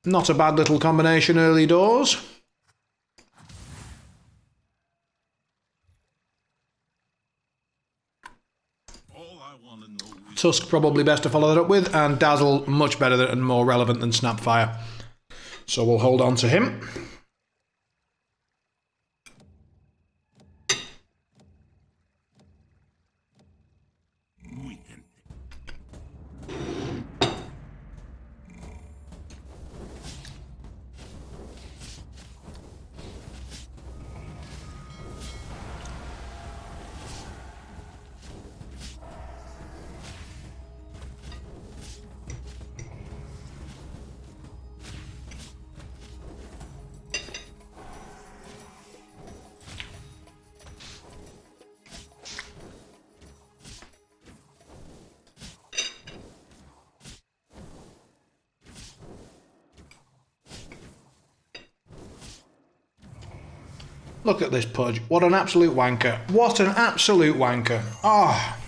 Not a bad little combination early doors. Tusk probably best to follow that up with, and Dazzle much better and more relevant than Snapfire. So we'll hold on to him. Look at this Pudge. What an absolute wanker. What an absolute wanker. Ah. Oh.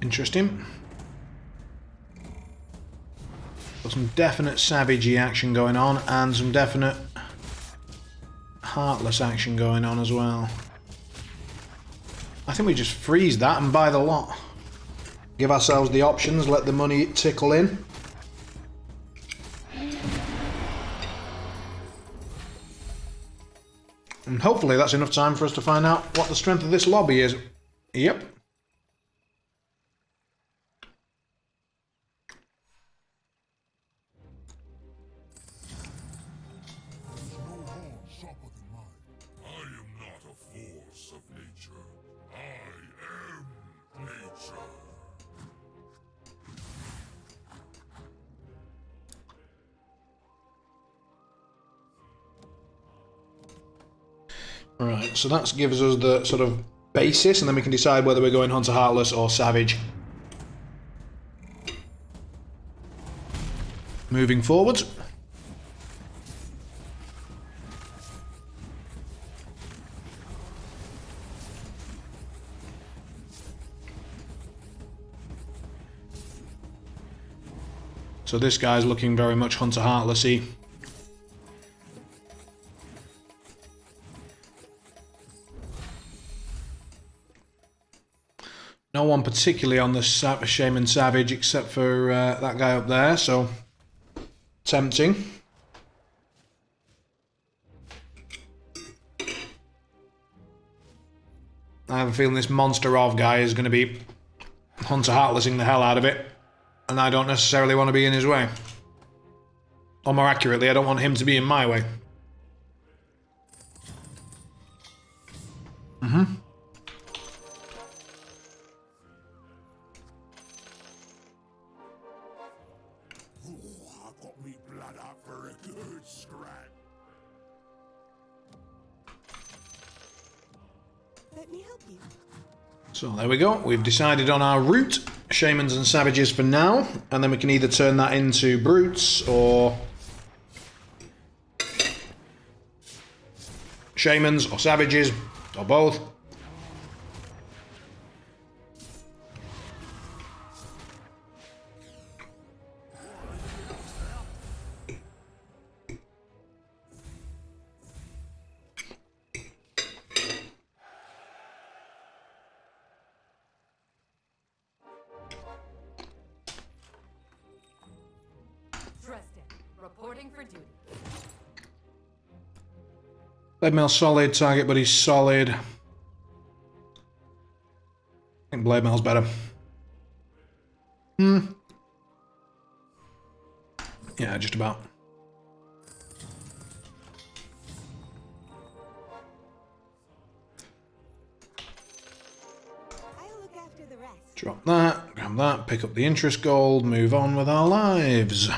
Interesting. Got some definite savagey action going on and some definite heartless action going on as well. I think we just freeze that and buy the lot. Give ourselves the options, let the money tickle in. And hopefully that's enough time for us to find out what the strength of this lobby is. Yep. Right, so that gives us the sort of basis, and then we can decide whether we're going Hunter Heartless or Savage. Moving forwards. So this guy's looking very much Hunter Heartless-y. No one particularly on the Shaman Savage except for that guy up there, so tempting. I have a feeling this Monster of guy is going to be Hunter Heartlessing the hell out of it, and I don't necessarily want to be in his way. Or more accurately, I don't want him to be in my way. So there we go, we've decided on our route, Shamans and Savages for now, and then we can either turn that into Brutes or Shamans or Savages or both. Blade Mail's solid, target buddy's solid. I think Blade Mail's better. Yeah, just about. Drop that, grab that, pick up the interest gold, move on with our lives.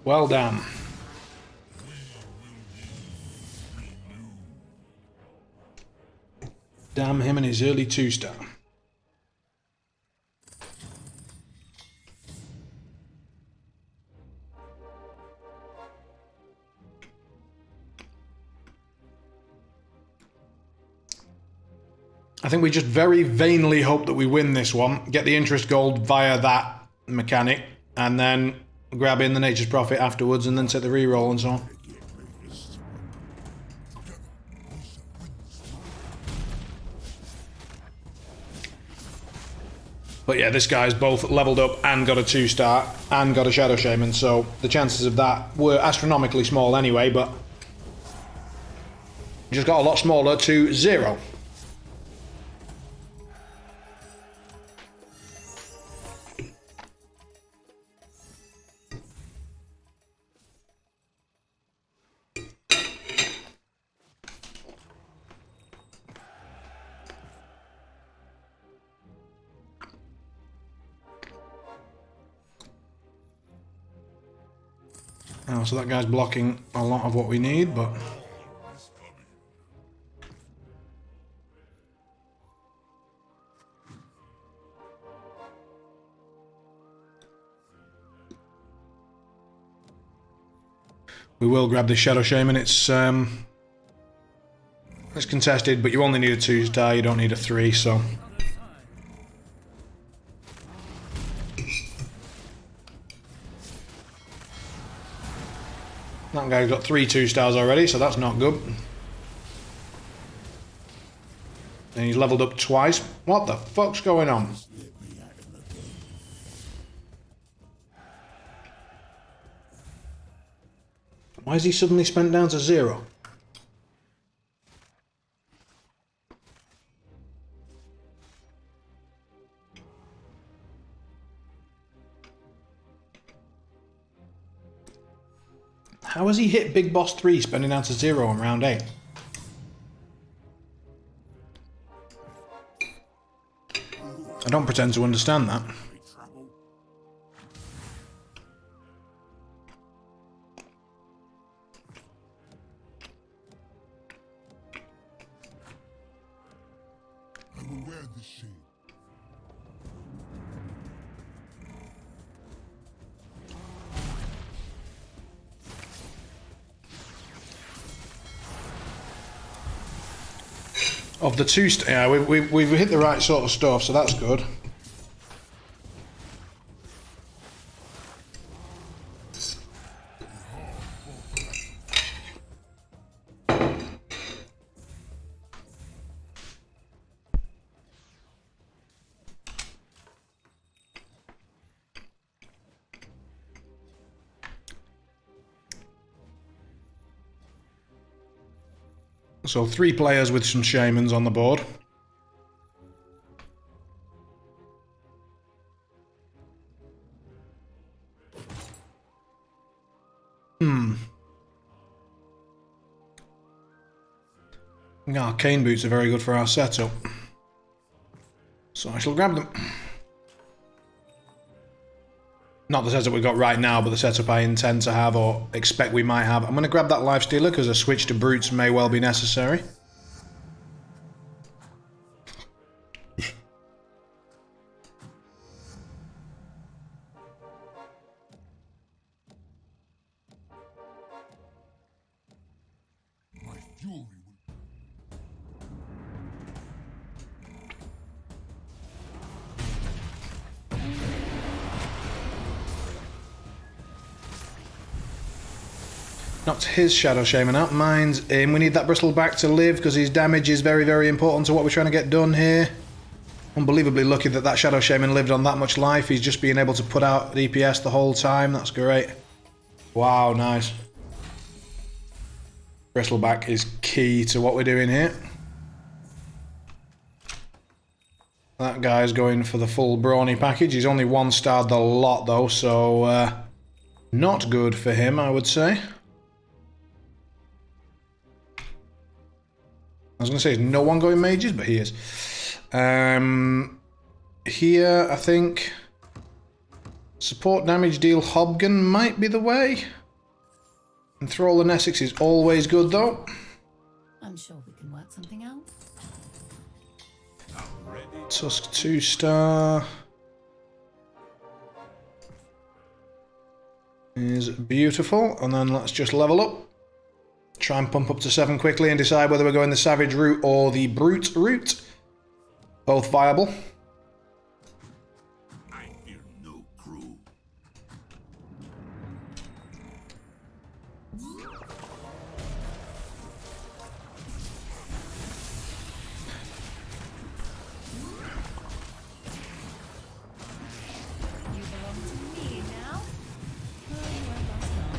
Well done. Damn him and his early 2-star. I think we just very vainly hope that we win this one, get the interest gold via that mechanic, and then grab in the Nature's Prophet afterwards, and then take the reroll and so on. But yeah, this guy's both leveled up and got a 2-star and got a Shadow Shaman, so the chances of that were astronomically small anyway, but just got a lot smaller to 0. Oh, so that guy's blocking a lot of what we need, but... we will grab this Shadow Shaman. It's contested, but you only need a 2-star, you don't need a 3, so... that guy's got 3 2-stars already, so that's not good. And he's leveled up twice. What the fuck's going on? Why is he suddenly spent down to 0? How has he hit Big Boss 3 spending down to 0 in round 8? I don't pretend to understand that. Of the 2, yeah, we've hit the right sort of stuff, so that's good. So 3 players with some shamans on the board. Arcane boots are very good for our setup. So I shall grab them. Not the setup we've got right now, but the setup I intend to have or expect we might have. I'm going to grab that Lifestealer because a switch to brutes may well be necessary. Knocked his Shadow Shaman out. Mine's in. We need that Bristleback to live because his damage is very, very important to what we're trying to get done here. Unbelievably lucky that that Shadow Shaman lived on that much life. He's just being able to put out DPS the whole time. That's great. Wow, nice. Bristleback is key to what we're doing here. That guy's going for the full brawny package. He's only 1-starred the lot though, so not good for him, I would say. I was going to say, is no one going mages? But he is. Here, I think support damage deal Hobgun might be the way. Enthrall and Essex is always good though. I'm sure we can work something out. Tusk 2-star is beautiful, and then let's just level up. Try and pump up to 7 quickly and decide whether we're going the Savage route or the Brute route. Both viable. I fear no crew. You belong to me now. Oh, you won't last long.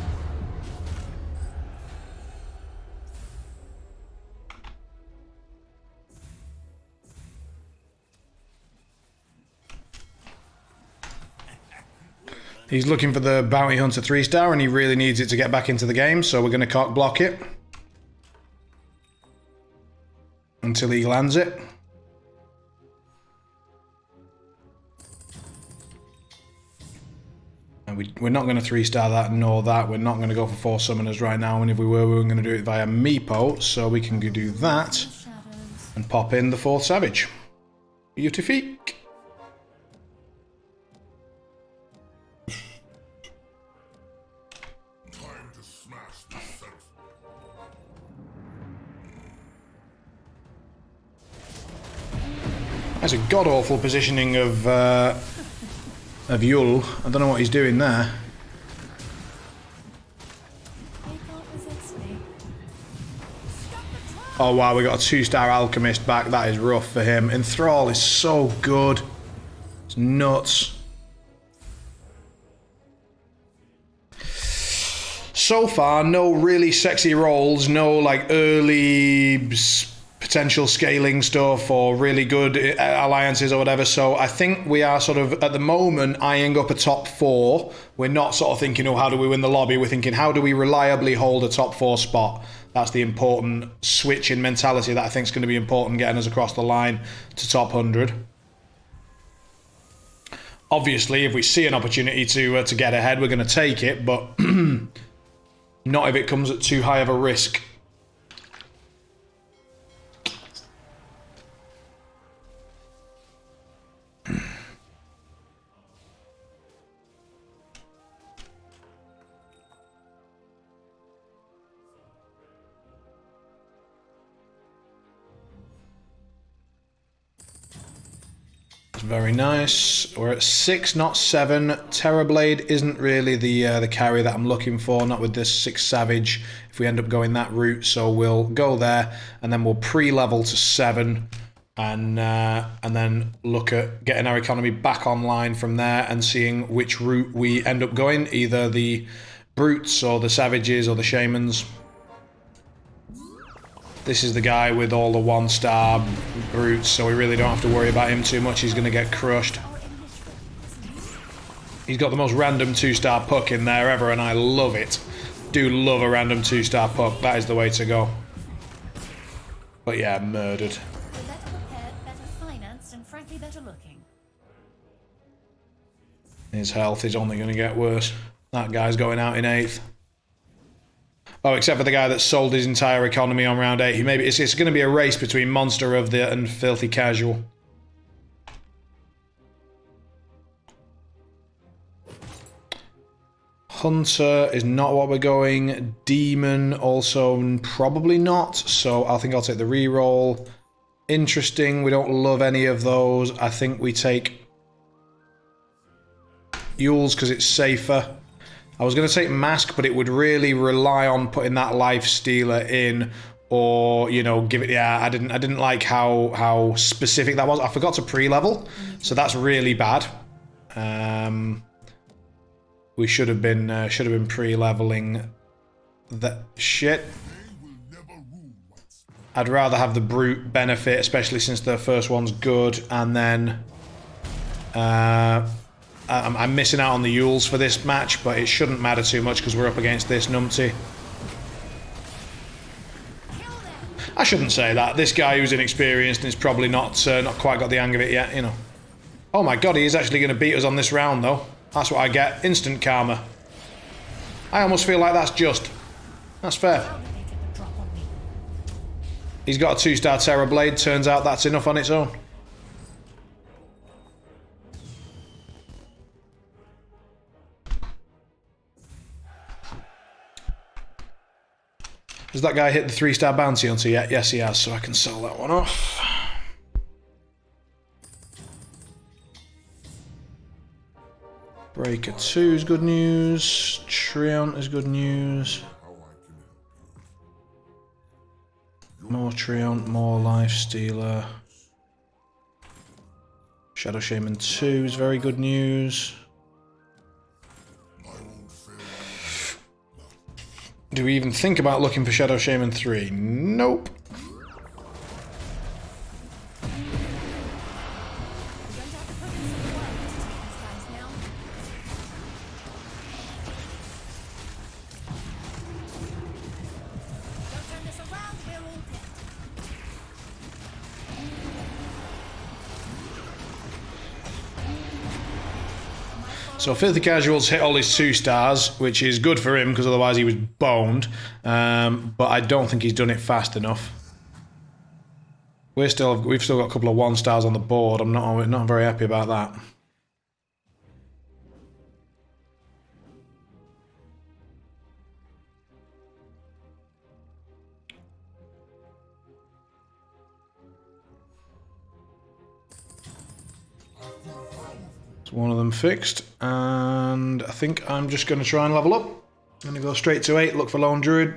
He's looking for the Bounty Hunter 3-star and he really needs it to get back into the game, so we're going to cock block it until he lands it. And we're not going to 3-star that nor that. We're not going to go for 4 summoners right now, and if we were going to do it via Meepo, so we can do that Shadows. and pop in the 4th Savage. Beautifique. Time to smash the sense. That's a god-awful positioning of Yul. I don't know what he's doing there. They can't resist me. Oh wow, we got a 2-star Alchemist back. That is rough for him. Enthrall is so good. It's nuts. So far, no really sexy rolls, no like early potential scaling stuff or really good alliances or whatever. So I think we are sort of, at the moment, eyeing up a top 4. We're not sort of thinking, oh, how do we win the lobby? We're thinking, how do we reliably hold a top 4 spot? That's the important switch in mentality that I think is going to be important getting us across the line to top 100. Obviously, if we see an opportunity to get ahead, we're going to take it, but not if it comes at too high of a risk. Very nice. We're at 6, not 7. Terrorblade isn't really the carry that I'm looking for, not with this 6 Savage, if we end up going that route, so we'll go there, and then we'll pre-level to 7, and then look at getting our economy back online from there, and seeing which route we end up going, either the Brutes, or the Savages, or the Shamans. This is the guy with all the 1-star brutes, so we really don't have to worry about him too much. He's going to get crushed. He's got the most random 2-star puck in there ever, and I love it. Do love a random 2-star puck. That is the way to go. But yeah, murdered. We're better prepared, better financed, and frankly better looking. His health is only going to get worse. That guy's going out in 8th. Oh, except for the guy that sold his entire economy on round 8. It's going to be a race between Monster of the and Filthy Casual. Hunter is not what we're going. Demon also probably not. So I think I'll take the reroll. Interesting. We don't love any of those. I think we take Yule's because it's safer. I was going to take Mask, but it would really rely on putting that Life Stealer in, or, you know, give it... Yeah, I didn't like how specific that was. I forgot to pre-level, so that's really bad. We should have been pre-leveling that shit. I'd rather have the Brute benefit, especially since the first one's good, and then... I'm missing out on the Yules for this match, but it shouldn't matter too much because we're up against this numpty. I shouldn't say that. This guy who's inexperienced and is probably not quite got the hang of it yet, you know. Oh my god, he is actually going to beat us on this round, though. That's what I get. Instant karma. I almost feel like that's just. That's fair. He's got a 2-star Terror Blade. Turns out that's enough on its own. Has that guy hit the 3-star bounty onto yet? Yes, he has, so I can sell that one off. Breaker 2 is good news. Treant is good news. More Treant, more Life Stealer. Shadow Shaman 2 is very good news. Do we even think about looking for Shadow Shaman 3? Nope. So Filthy Casuals hit all his 2-stars, which is good for him because otherwise he was boned. But I don't think he's done it fast enough. We've still got a couple of 1-stars on the board. I'm not very happy about that. One of them fixed, and I think I'm just going to try and level up. I'm going to go straight to 8, look for Lone Druid.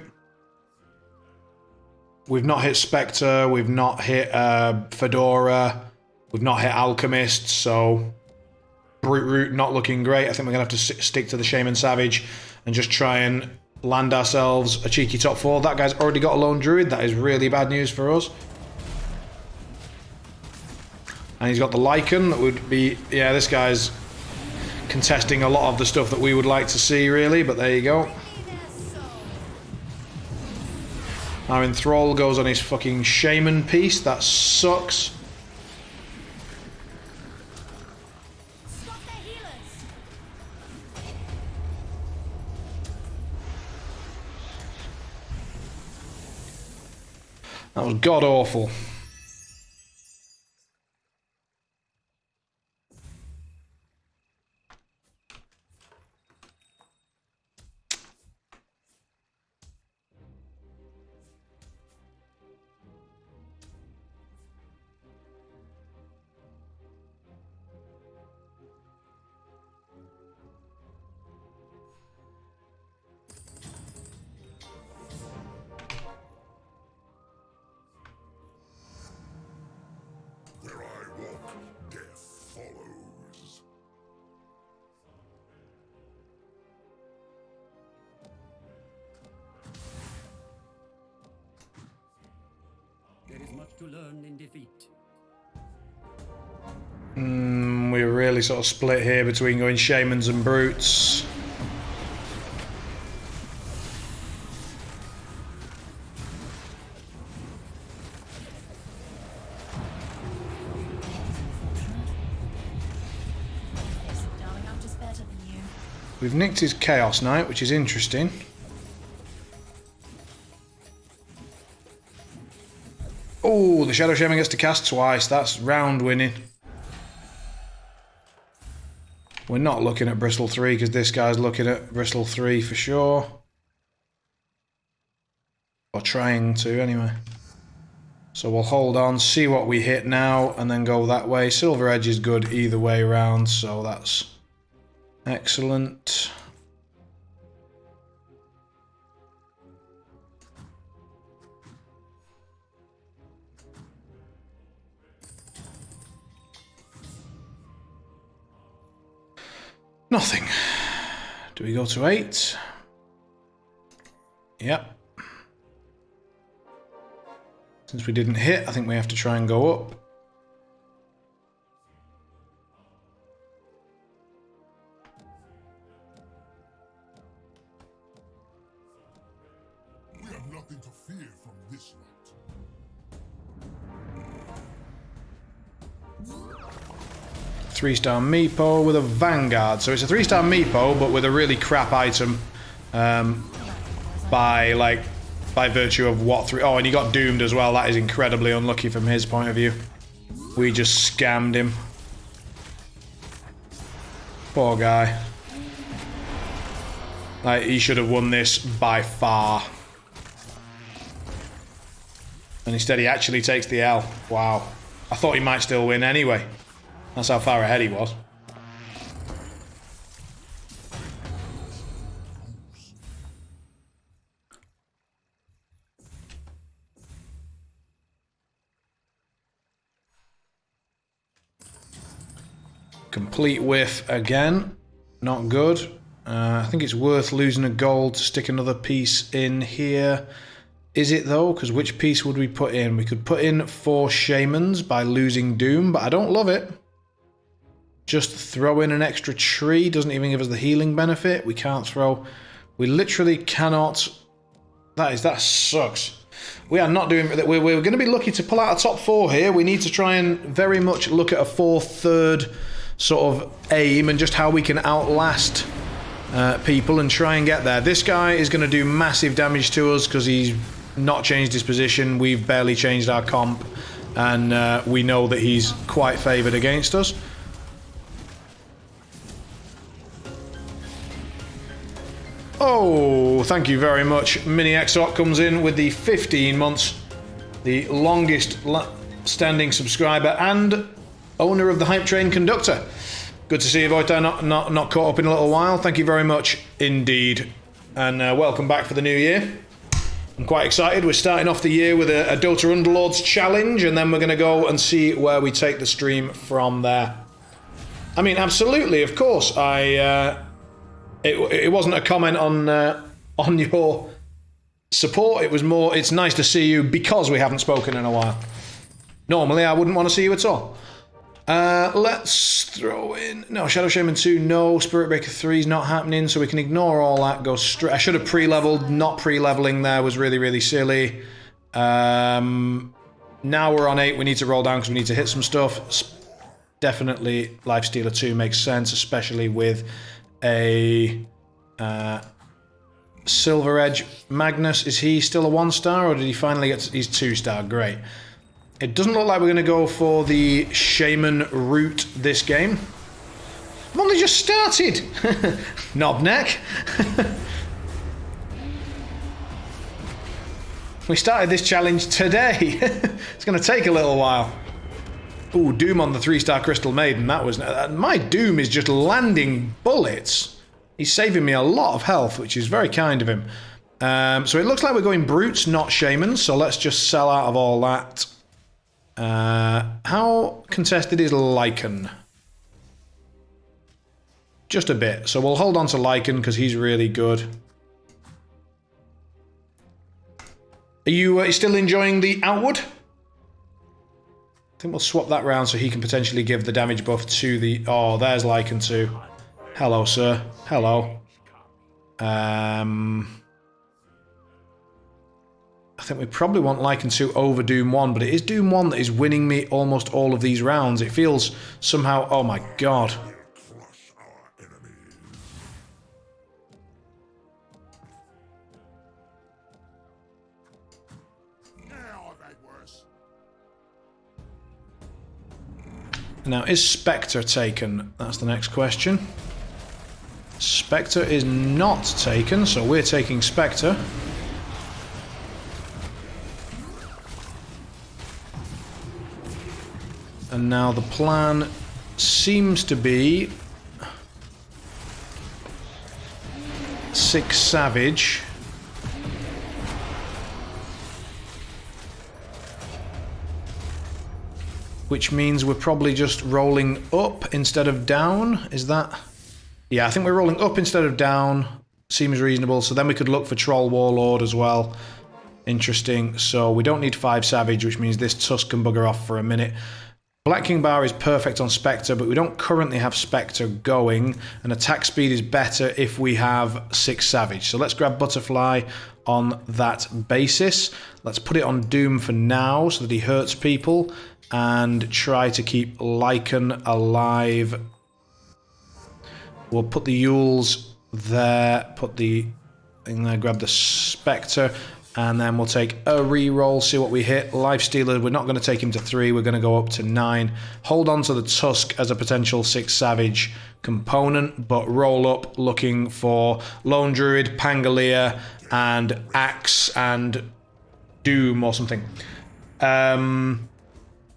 We've not hit Spectre, we've not hit Fedora, we've not hit Alchemist, so Brute Root not looking great. I think we're going to have to stick to the Shaman Savage and just try and land ourselves a cheeky top 4. That guy's already got a Lone Druid, that is really bad news for us. And he's got the Lycan, that would be... Yeah, this guy's contesting a lot of the stuff that we would like to see, really, but there you go. Our Enthrall goes on his fucking Shaman piece, that sucks. That was god-awful. To learn in defeat. We're really sort of split here between going Shamans and Brutes. Darling, I'm just better than you. We've nicked his Chaos Knight, which is interesting. Oh, the Shadow Shaman gets to cast twice. That's round winning. We're not looking at Bristle 3 because this guy's looking at Bristle 3 for sure. Or trying to, anyway. So we'll hold on, see what we hit now, and then go that way. Silver Edge is good either way around, so that's excellent. Nothing. Do we go to 8? Yep. Since we didn't hit, I think we have to try and go up. We have nothing to fear from this lot. 3-star Meepo with a Vanguard. So it's a 3-star Meepo, but with a really crap item. By virtue of what 3... Oh, and he got doomed as well. That is incredibly unlucky from his point of view. We just scammed him. Poor guy. Like, he should have won this by far. And instead he actually takes the L. Wow. I thought he might still win anyway. That's how far ahead he was. Complete whiff again. Not good. I think it's worth losing a gold to stick another piece in here. Is it though? Because which piece would we put in? We could put in 4 shamans by losing Doom, but I don't love it. Just throw in an extra tree. Doesn't even give us the healing benefit. We can't throw... We literally cannot... That sucks. We are not doing... We're going to be lucky to pull out a top 4 here. We need to try and very much look at a 4th, 3rd sort of aim and just how we can outlast people and try and get there. This guy is going to do massive damage to us because he's not changed his position. We've barely changed our comp, and we know that he's quite favoured against us. Oh, thank you very much. Mini Exoc comes in with the 15 months, the longest standing subscriber and owner of the Hype Train Conductor. Good to see you, Voita, not caught up in a little while. Thank you very much indeed. And welcome back for the new year. I'm quite excited. We're starting off the year with a Dota Underlords challenge, and then we're going to go and see where we take the stream from there. I mean, absolutely, of course. It wasn't a comment on your support. It was more, it's nice to see you because we haven't spoken in a while. Normally, I wouldn't want to see you at all. Let's throw in... No, Shadow Shaman 2, no. Spirit Breaker 3 is not happening, so we can ignore all that. Go straight... I should have pre-leveled. Not pre-leveling there was really, really silly. Now we're on 8. We need to roll down because we need to hit some stuff. Definitely Lifestealer 2 makes sense, especially with a Silver Edge Magnus. Is he still a 1-star, or did he finally get... He's 2-star, great. It doesn't look like we're going to go for the Shaman route this game. I've only just started! Knobneck. We started this challenge today. It's going to take a little while. Ooh, Doom on the 3-star Crystal Maiden. That was... my Doom is just landing bullets. He's saving me a lot of health, which is very kind of him. So it looks like we're going Brutes, not Shamans, so let's just sell out of all that. How contested is Lycan? Just a bit. So we'll hold on to Lycan because he's really good. Are you still enjoying the Outward? I think we'll swap that round so he can potentially give the damage buff to the... Oh, there's Lycan too. Hello, sir. Hello. I think we probably want Lycan 2 over Doom 1, but it is Doom 1 that is winning me almost all of these rounds. It feels somehow... Oh my god. Crush our enemies. Now are they worse? Now, is Spectre taken? That's the next question. Spectre is not taken, so we're taking Spectre. And now the plan seems to be 6 Savage. Which means we're probably just rolling up instead of down. Is that Yeah, I think we're rolling up instead of down. Seems reasonable. So then we could look for Troll Warlord as well. Interesting. So we don't need 5 Savage, which means this Tusk can bugger off for a minute. Black King Bar is perfect on Spectre, but we don't currently have Spectre going, and attack speed is better if we have 6 Savage. So let's grab Butterfly on that basis. Let's put it on Doom for now so that he hurts people, and try to keep Lycan alive. We'll put the Yules there, put the thing there, grab the Spectre. And then we'll take a re-roll, see what we hit. Lifestealer, we're not going to take him to 3, we're going to go up to 9. Hold on to the Tusk as a potential 6 Savage component, but roll up looking for Lone Druid, Pangolier, and Axe, and Doom or something.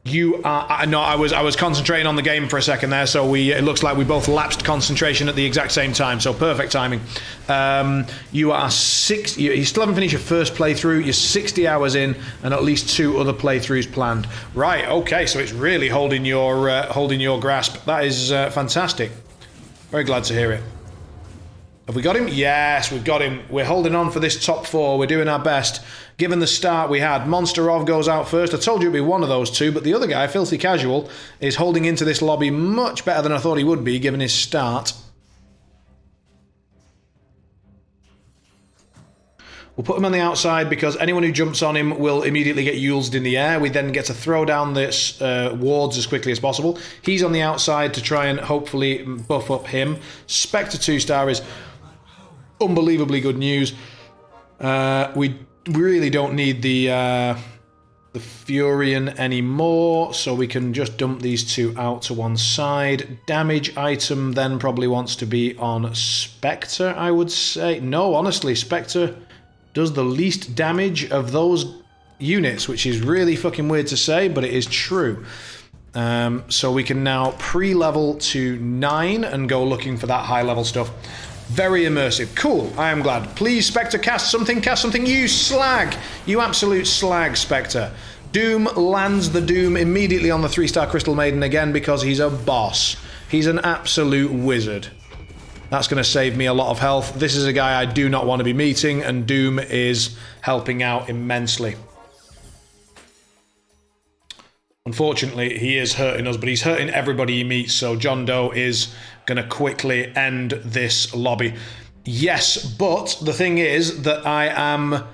You are... No, I was concentrating on the game for a second there, so it looks like we both lapsed concentration at the exact same time, so perfect timing. You are you still haven't finished your first playthrough, you're 60 hours in, and at least 2 other playthroughs planned. Right, okay, so it's really holding your grasp. That is fantastic. Very glad to hear it. Have we got him? Yes, we've got him. We're holding on for this top 4. We're doing our best. Given the start we had, Monsterov goes out first. I told you it'd be one of those 2, but the other guy, Filthy Casual, is holding into this lobby much better than I thought he would be, given his start. We'll put him on the outside because anyone who jumps on him will immediately get Yulesed in the air. We then get to throw down this wards as quickly as possible. He's on the outside to try and hopefully buff up him. Spectre 2-star is unbelievably good news. We really don't need the Furion anymore, so we can just dump these 2 out to one side. Damage item then probably wants to be on Spectre, I would say. No, honestly, Spectre does the least damage of those units, which is really fucking weird to say, but it is true. So we can now pre-level to 9 and go looking for that high-level stuff. Very immersive. Cool, I am glad. Please, Spectre, cast something, you slag! You absolute slag, Spectre. Doom lands the Doom immediately on the 3-star Crystal Maiden again because he's a boss. He's an absolute wizard. That's going to save me a lot of health. This is a guy I do not want to be meeting, and Doom is helping out immensely. Unfortunately, he is hurting us, but he's hurting everybody he meets, so John Doe is going to quickly end this lobby. Yes, but the thing is that I am...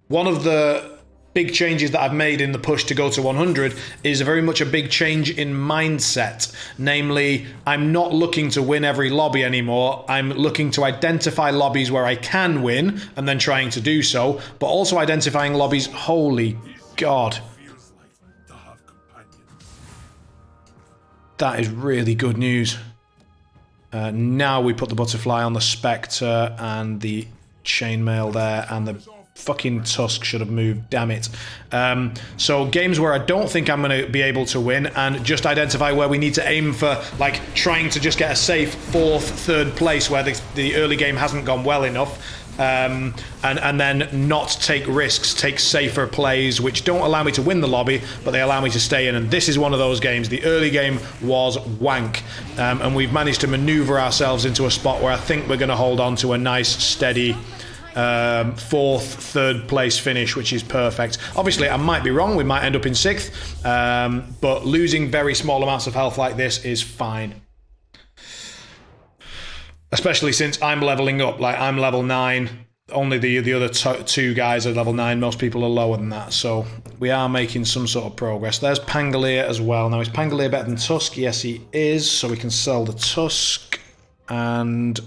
one of the big changes that I've made in the push to go to 100 is very much a big change in mindset. Namely, I'm not looking to win every lobby anymore. I'm looking to identify lobbies where I can win, and then trying to do so, but also identifying lobbies... Holy God. That is really good news. Now we put the Butterfly on the Spectre and the Chainmail there, and the fucking Tusk should have moved, damn it. So games where I don't think I'm going to be able to win, and just identify where we need to aim for, like, trying to just get a safe 4th, 3rd place where the early game hasn't gone well enough. And then not take risks, take safer plays, which don't allow me to win the lobby, but they allow me to stay in. And this is one of those games. The early game was wank, and we've managed to maneuver ourselves into a spot where I think we're going to hold on to a nice, steady 4th, 3rd place finish, which is perfect. Obviously, I might be wrong. We might end up in 6th, but losing very small amounts of health like this is fine. Especially since I'm leveling up, like I'm level 9, only the other 2 guys are level 9, most people are lower than that, so we are making some sort of progress. There's Pangolier as well. Now, is Pangolier better than Tusk? Yes, he is, so we can sell the Tusk, and...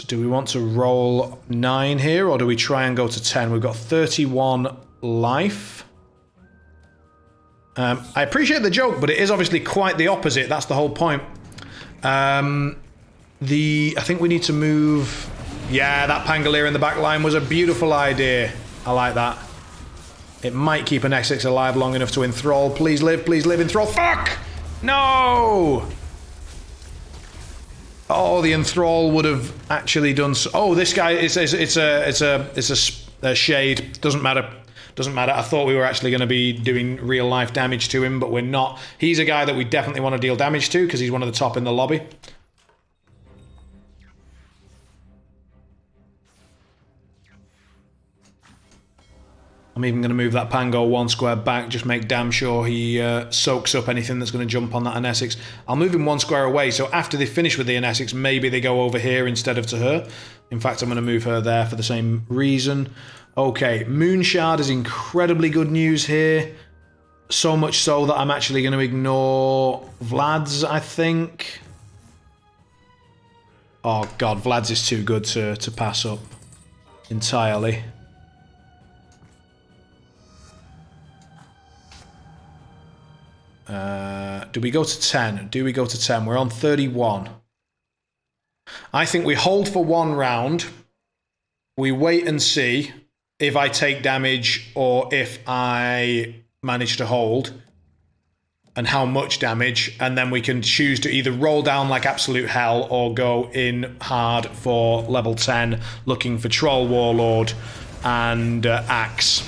do we want to roll 9 here, or do we try and go to 10? We've got 31 life. I appreciate the joke, but it is obviously quite the opposite. That's the whole point. I think we need to move... Yeah, that Pangolier in the back line was a beautiful idea. I like that. It might keep an Essex alive long enough to enthrall. Please live, enthrall. Fuck! No! Oh, the enthrall would have actually done... Oh, this guy, it's a shade. Doesn't matter. doesn't matter. I thought we were actually going to be doing real life damage to him, but we're not. He's a guy that we definitely want to deal damage to because he's one of the top in the lobby. I'm even going to move that Pango 1 square back, just make damn sure he soaks up anything that's going to jump on that Anesix. I'll move him 1 square away, so after they finish with the Anesix, maybe they go over here instead of to her. In fact, I'm going to move her there for the same reason. Okay, Moonshard is incredibly good news here. So much so that I'm actually going to ignore Vlad's, I think. Oh god, Vlad's is too good to pass up entirely. Do we go to 10? Do we go to 10? We're on 31. I think we hold for 1 round. We wait and see if I take damage or if I manage to hold. And how much damage. And then we can choose to either roll down like absolute hell or go in hard for level 10, looking for Troll Warlord and Axe.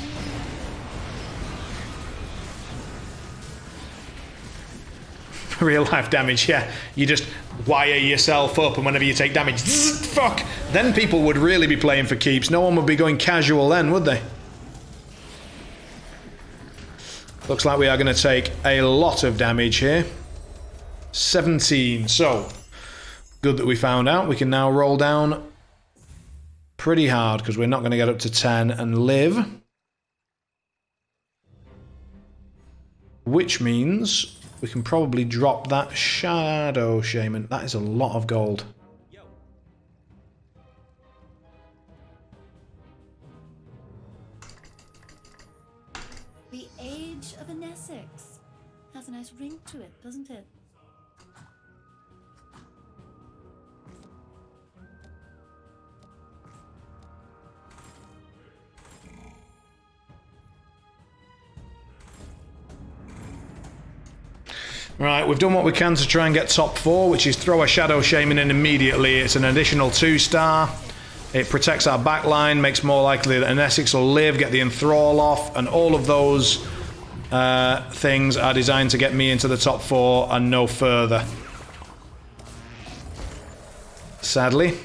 Real life damage, yeah. You just wire yourself up and whenever you take damage, fuck! Then people would really be playing for keeps. No one would be going casual then, would they? Looks like we are going to take a lot of damage here. 17. So, good that we found out. We can now roll down pretty hard because we're not going to get up to 10 and live. Which means we can probably drop that Shadow Shaman. That is a lot of gold. The Age of an Essex has a nice ring to it, doesn't it? Right, we've done what we can to try and get top 4, which is throw a Shadow Shaman in immediately. It's an additional 2-star. It protects our backline, makes more likely that an Essex will live, get the Enthrall off, and all of those things are designed to get me into the top 4 and no further. Sadly.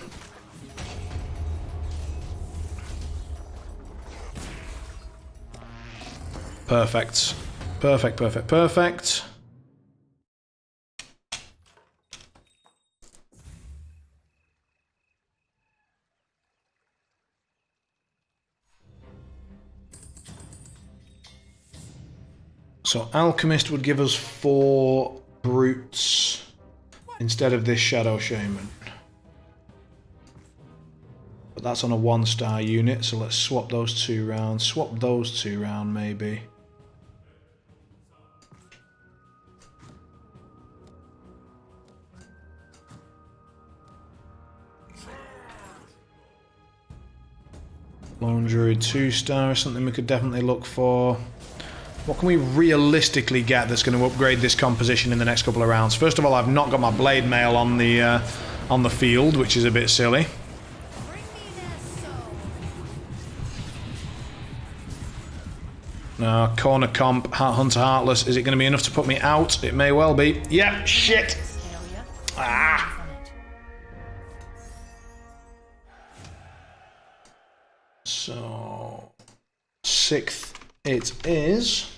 Perfect. Perfect, perfect, perfect. So Alchemist would give us 4 brutes instead of this Shadow Shaman. But that's on a 1-star unit, so let's swap those 2 round. Swap those 2 round, maybe. Lone Druid 2-star is something we could definitely look for. What can we realistically get that's going to upgrade this composition in the next couple of rounds? First of all, I've not got my blade mail on the field, which is a bit silly. Corner comp, Hunter Heartless. Is it going to be enough to put me out? It may well be. Yeah, shit! Ah! So, 6th it is.